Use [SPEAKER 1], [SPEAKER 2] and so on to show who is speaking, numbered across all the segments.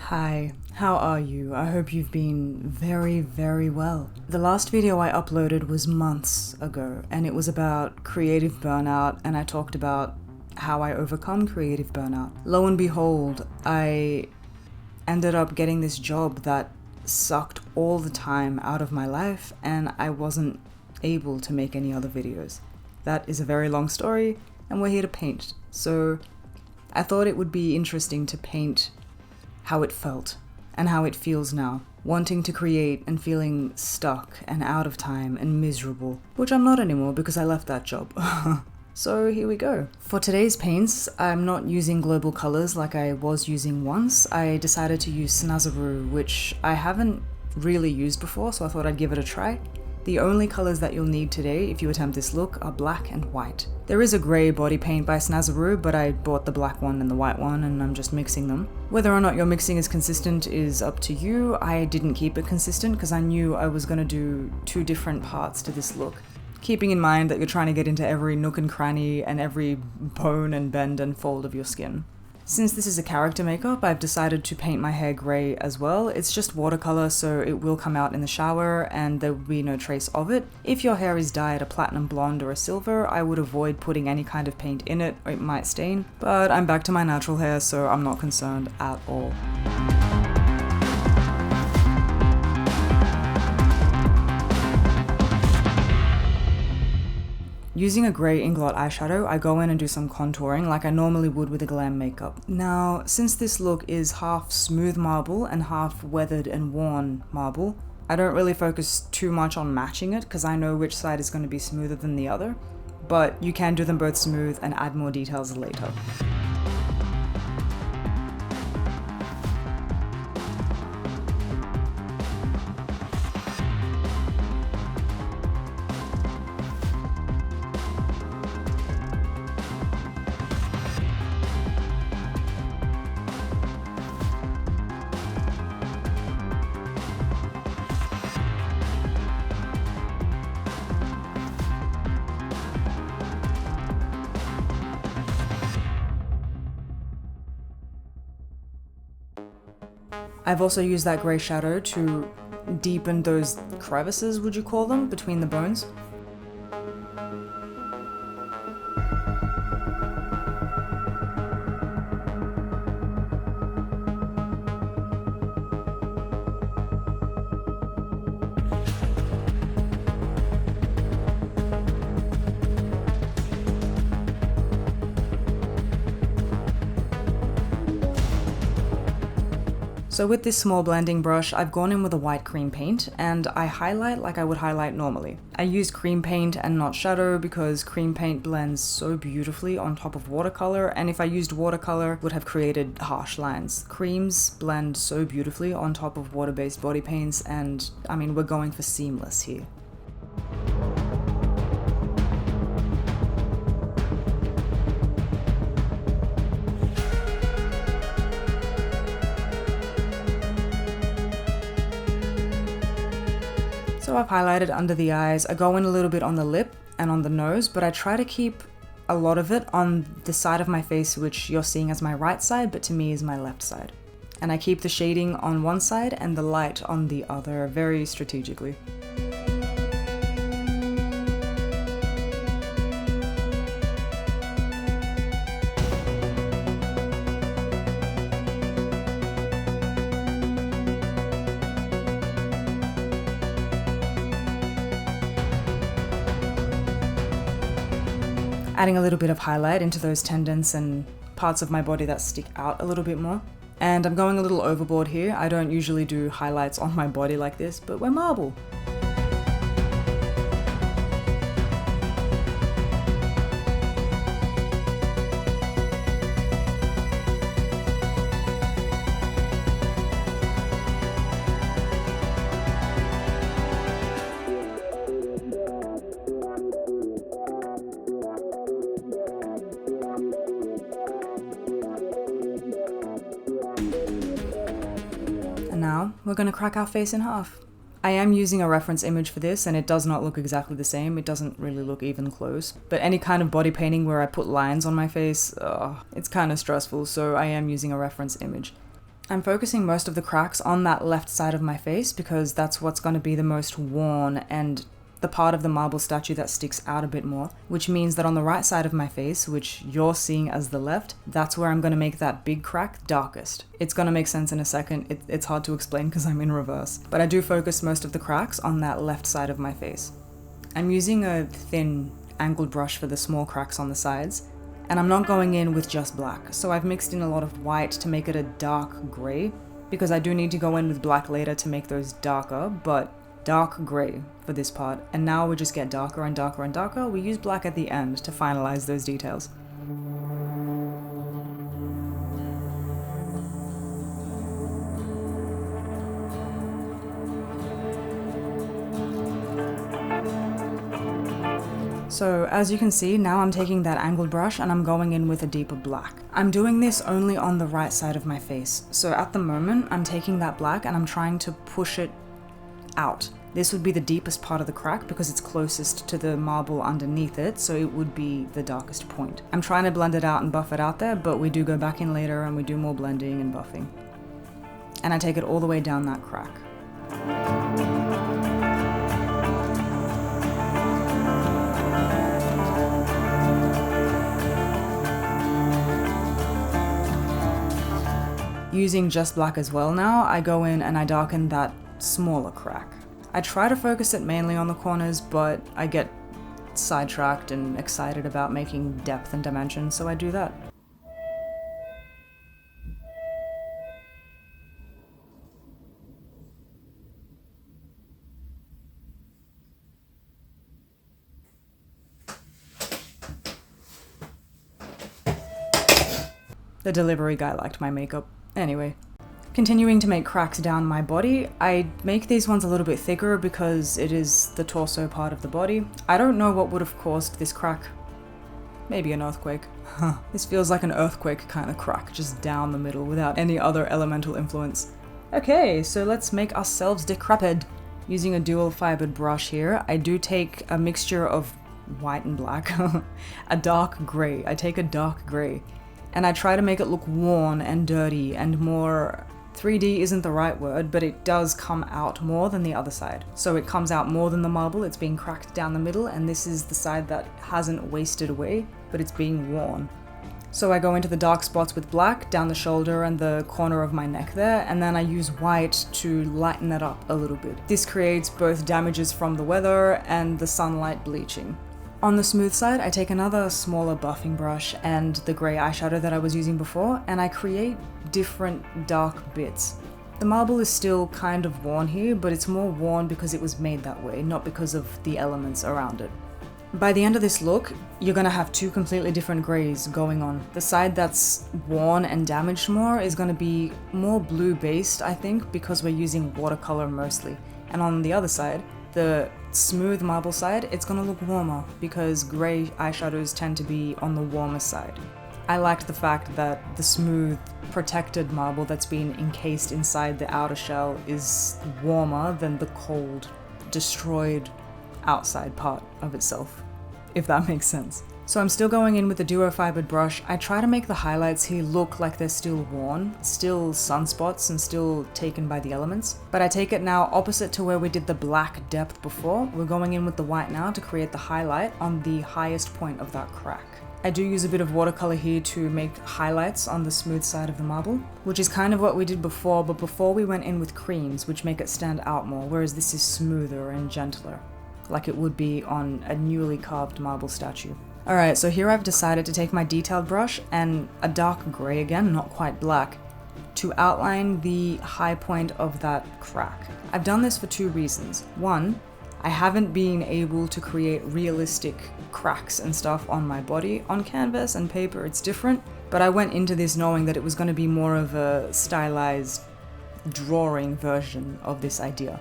[SPEAKER 1] Hi, how are you? I hope you've been very, very well. The last video I uploaded was months ago, and it was about creative burnout, and I talked about how I overcome creative burnout. Lo and behold, I ended up getting this job that sucked all the time out of my life, and I wasn't able to make any other videos. That is a very long story, and we're here to paint. So I thought it would be interesting to paint how it felt and how it feels now, wanting to create and feeling stuck and out of time and miserable, which I'm not anymore because I left that job. So here we go. For today's paints, I'm not using global colors like I was using once. I decided to use SNAZAROO, which I haven't really used before, so I thought I'd give it a try. The only colors that you'll need today if you attempt this look are black and white. There is a grey body paint by SNAZAROO, but I bought the black one and the white one and I'm just mixing them. Whether or not your mixing is consistent is up to you. I didn't keep it consistent because I knew I was going to do two different parts to this look. Keeping in mind that you're trying to get into every nook and cranny and every bone and bend and fold of your skin. Since this is a character makeup, I've decided to paint my hair grey as well. It's just watercolor, so it will come out in the shower and there will be no trace of it. If your hair is dyed a platinum blonde or a silver, I would avoid putting any kind of paint in it or it might stain. But I'm back to my natural hair, so I'm not concerned at all. Using a grey INGLOT eyeshadow, I go in and do some contouring like I normally would with a glam makeup. Now, since this look is half smooth marble and half weathered and worn marble, I don't really focus too much on matching it because I know which side is going to be smoother than the other, but you can do them both smooth and add more details later. I've also used that grey shadow to deepen those crevices, would you call them, between the bones. So with this small blending brush, I've gone in with a white cream paint and I highlight like I would highlight normally. I use cream paint and not shadow because cream paint blends so beautifully on top of watercolor, and if I used watercolor, it would have created harsh lines. Creams blend so beautifully on top of water-based body paints, and I mean, we're going for seamless here. So I've highlighted under the eyes. I go in a little bit on the lip and on the nose, but I try to keep a lot of it on the side of my face, which you're seeing as my right side, but to me is my left side. And I keep the shading on one side and the light on the other, very strategically. Adding a little bit of highlight into those tendons and parts of my body that stick out a little bit more. And I'm going a little overboard here. I don't usually do highlights on my body like this, but we're marble. And now we're going to crack our face in half. I am using a reference image for this and it does not look exactly the same. It doesn't really look even close. But any kind of body painting where I put lines on my face, it's kind of stressful, so I am using a reference image. I'm focusing most of the cracks on that left side of my face because that's what's going to be the most worn and the part of the marble statue that sticks out a bit more, which means that on the right side of my face, which you're seeing as the left, that's where I'm going to make that big crack darkest. It's going to make sense in a second. It's hard to explain because I'm in reverse, but I do focus most of the cracks on that left side of my face. I'm using a thin angled brush for the small cracks on the sides, and I'm not going in with just black, so I've mixed in a lot of white to make it a dark grey, because I do need to go in with black later to make those darker, but dark grey for this part, and now we just get darker and darker and darker. We use black at the end to finalize those details. So as you can see, now I'm taking that angled brush and I'm going in with a deeper black. I'm doing this only on the right side of my face. So at the moment, I'm taking that black and I'm trying to push it out. This would be the deepest part of the crack because it's closest to the marble underneath it, so it would be the darkest point. I'm trying to blend it out and buff it out there, but we do go back in later and we do more blending and buffing. And I take it all the way down that crack. Using just black as well now, I go in and I darken that smaller crack. I try to focus it mainly on the corners, but I get sidetracked and excited about making depth and dimension, so I do that. The delivery guy liked my makeup. Anyway, continuing to make cracks down my body, I make these ones a little bit thicker because it is the torso part of the body. I don't know what would have caused this crack. Maybe an earthquake. This feels like an earthquake kind of crack, just down the middle without any other elemental influence. Okay, so let's make ourselves decrepit. Using a dual fibered brush here, I do take a mixture of white and black, a dark grey. I take a dark grey. And I try to make it look worn and dirty and more 3D isn't the right word, but it does come out more than the other side. So it comes out more than the marble, it's being cracked down the middle, and this is the side that hasn't wasted away, but it's being worn. So I go into the dark spots with black down the shoulder and the corner of my neck there, and then I use white to lighten it up a little bit. This creates both damages from the weather and the sunlight bleaching. On the smooth side, I take another smaller buffing brush and the grey eyeshadow that I was using before, and I create different dark bits. The marble is still kind of worn here, but it's more worn because it was made that way, not because of the elements around it. By the end of this look, you're gonna have two completely different greys going on. The side that's worn and damaged more is gonna be more blue based, I think, because we're using watercolor mostly. And on the other side, the smooth marble side, it's gonna look warmer because grey eyeshadows tend to be on the warmer side. I liked the fact that the smooth, protected marble that's been encased inside the outer shell is warmer than the cold, destroyed outside part of itself, if that makes sense. So I'm still going in with the duo fibered brush. I try to make the highlights here look like they're still worn, still sunspots and still taken by the elements. But I take it now opposite to where we did the black depth before. We're going in with the white now to create the highlight on the highest point of that crack. I do use a bit of watercolor here to make highlights on the smooth side of the marble, which is kind of what we did before, but before we went in with creams, which make it stand out more, whereas this is smoother and gentler, like it would be on a newly carved marble statue. Alright, so here I've decided to take my detailed brush and a dark grey again, not quite black, to outline the high point of that crack. I've done this for two reasons. One, I haven't been able to create realistic cracks and stuff on my body. On canvas and paper it's different, but I went into this knowing that it was going to be more of a stylized drawing version of this idea.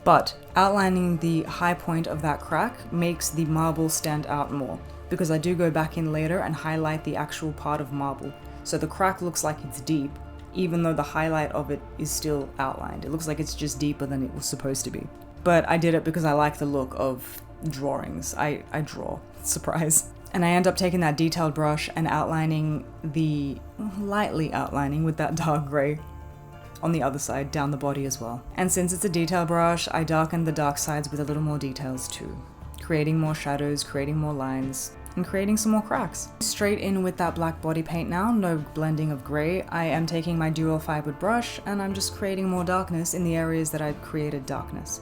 [SPEAKER 1] But outlining the high point of that crack makes the marble stand out more, because I do go back in later and highlight the actual part of marble. So the crack looks like it's deep, even though the highlight of it is still outlined. It looks like it's just deeper than it was supposed to be. But I did it because I like the look of drawings. I draw, surprise. And I end up taking that detailed brush and lightly outlining with that dark grey, on the other side, down the body as well. And since it's a detail brush, I darkened the dark sides with a little more details too, creating more shadows, creating more lines, and creating some more cracks. Straight in with that black body paint now, no blending of grey. I am taking my dual fibered brush and I'm just creating more darkness in the areas that I'd created darkness.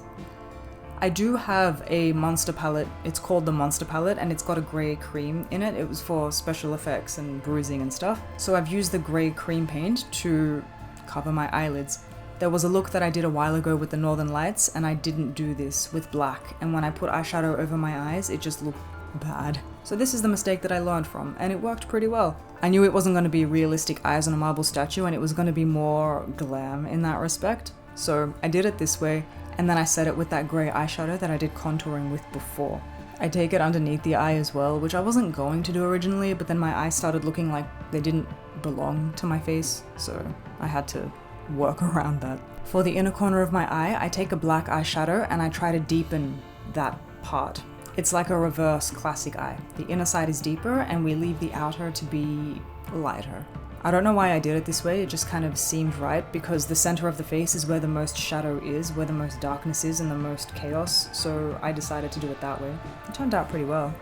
[SPEAKER 1] I do have a monster palette, it's called the Monster Palette, and it's got a grey cream in it. It was for special effects and bruising and stuff. So I've used the grey cream paint to cover my eyelids. There was a look that I did a while ago with the Northern Lights and I didn't do this with black, and when I put eyeshadow over my eyes it just looked bad. So this is the mistake that I learned from, and it worked pretty well. I knew it wasn't going to be realistic eyes on a marble statue and it was going to be more glam in that respect. So I did it this way, and then I set it with that grey eyeshadow that I did contouring with before. I take it underneath the eye as well, which I wasn't going to do originally, but then my eyes started looking like they didn't belong to my face, so I had to work around that. For the inner corner of my eye, I take a black eyeshadow and I try to deepen that part. It's like a reverse classic eye. The inner side is deeper and we leave the outer to be lighter. I don't know why I did it this way, it just kind of seemed right because the center of the face is where the most shadow is, where the most darkness is and the most chaos, so I decided to do it that way. It turned out pretty well.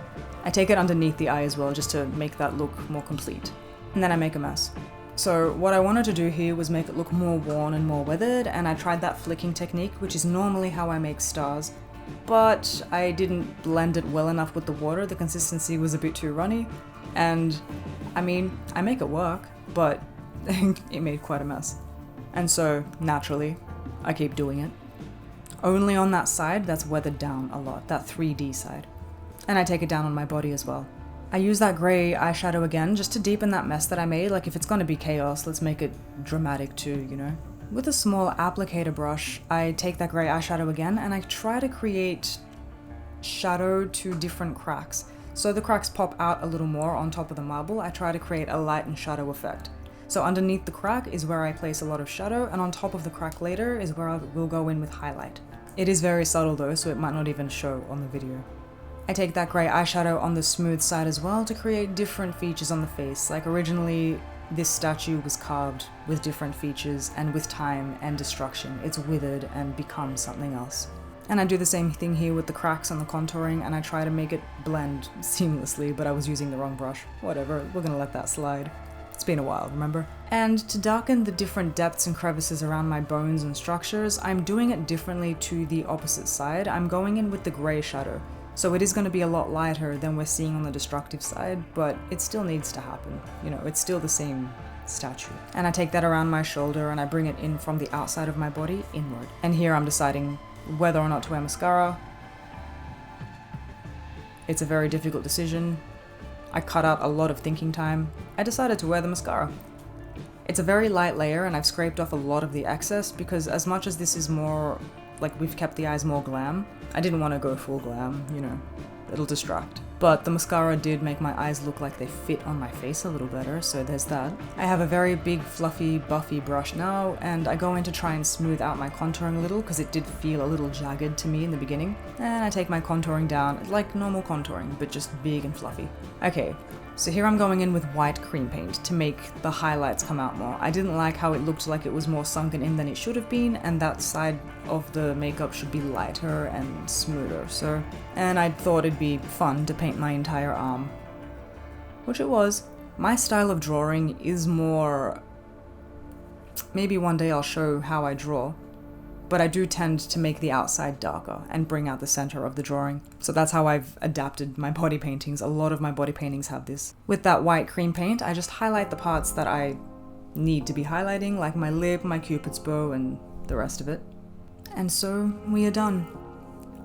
[SPEAKER 1] I take it underneath the eye as well just to make that look more complete. And then I make a mess. So what I wanted to do here was make it look more worn and more weathered, and I tried that flicking technique, which is normally how I make stars, but I didn't blend it well enough with the water. The consistency was a bit too runny, and I mean, I make it work, but it made quite a mess. And so, naturally, I keep doing it. Only on that side that's weathered down a lot, that 3D side. And I take it down on my body as well. I use that grey eyeshadow again just to deepen that mess that I made. Like, if it's gonna be chaos, let's make it dramatic too, you know? With a small applicator brush, I take that grey eyeshadow again and I try to create shadow to different cracks. So the cracks pop out a little more on top of the marble. I try to create a light and shadow effect. So underneath the crack is where I place a lot of shadow, and on top of the crack later is where I will go in with highlight. It is very subtle though, so it might not even show on the video. I take that grey eyeshadow on the smooth side as well to create different features on the face. Like, originally this statue was carved with different features, and with time and destruction it's withered and become something else. And I do the same thing here with the cracks and the contouring, and I try to make it blend seamlessly, but I was using the wrong brush. Whatever, we're gonna let that slide. It's been a while, remember? And to darken the different depths and crevices around my bones and structures, I'm doing it differently to the opposite side. I'm going in with the grey shadow. So it is going to be a lot lighter than we're seeing on the destructive side, but it still needs to happen. You know, it's still the same statue. And I take that around my shoulder and I bring it in from the outside of my body inward. And here I'm deciding whether or not to wear mascara. It's a very difficult decision. I cut out a lot of thinking time. I decided to wear the mascara. It's a very light layer and I've scraped off a lot of the excess because as much as this is more, like, we've kept the eyes more glam, I didn't want to go full glam, you know, it'll distract. But the mascara did make my eyes look like they fit on my face a little better, so there's that. I have a very big, fluffy, buffy brush now, and I go in to try and smooth out my contouring a little, because it did feel a little jagged to me in the beginning. And I take my contouring down, like normal contouring, but just big and fluffy. Okay, so here I'm going in with white cream paint to make the highlights come out more. I didn't like how it looked like it was more sunken in than it should have been, and that side of the makeup should be lighter and smoother, so... And I thought it'd be fun to paint my entire arm. Which it was. My style of drawing is more... Maybe one day I'll show how I draw, but I do tend to make the outside darker and bring out the center of the drawing. So that's how I've adapted my body paintings. A lot of my body paintings have this. With that white cream paint, I just highlight the parts that I need to be highlighting, like my lip, my cupid's bow, and the rest of it. And so we are done.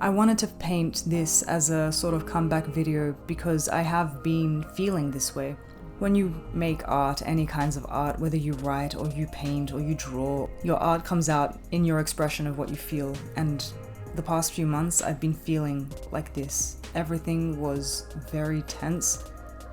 [SPEAKER 1] I wanted to paint this as a sort of comeback video because I have been feeling this way. When you make art, any kinds of art, whether you write or you paint or you draw, your art comes out in your expression of what you feel, and the past few months I've been feeling like this. Everything was very tense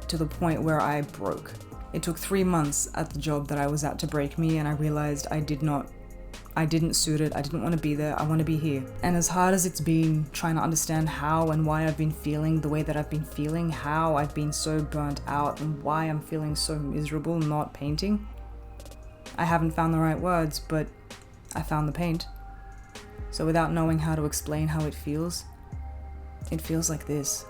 [SPEAKER 1] to the point where I broke. It took 3 months at the job that I was at to break me, and I realized I didn't suit it, I didn't want to be there, I want to be here. And as hard as it's been trying to understand how and why I've been feeling the way that I've been feeling, how I've been so burnt out, and why I'm feeling so miserable not painting, I haven't found the right words, but I found the paint. So without knowing how to explain how it feels like this.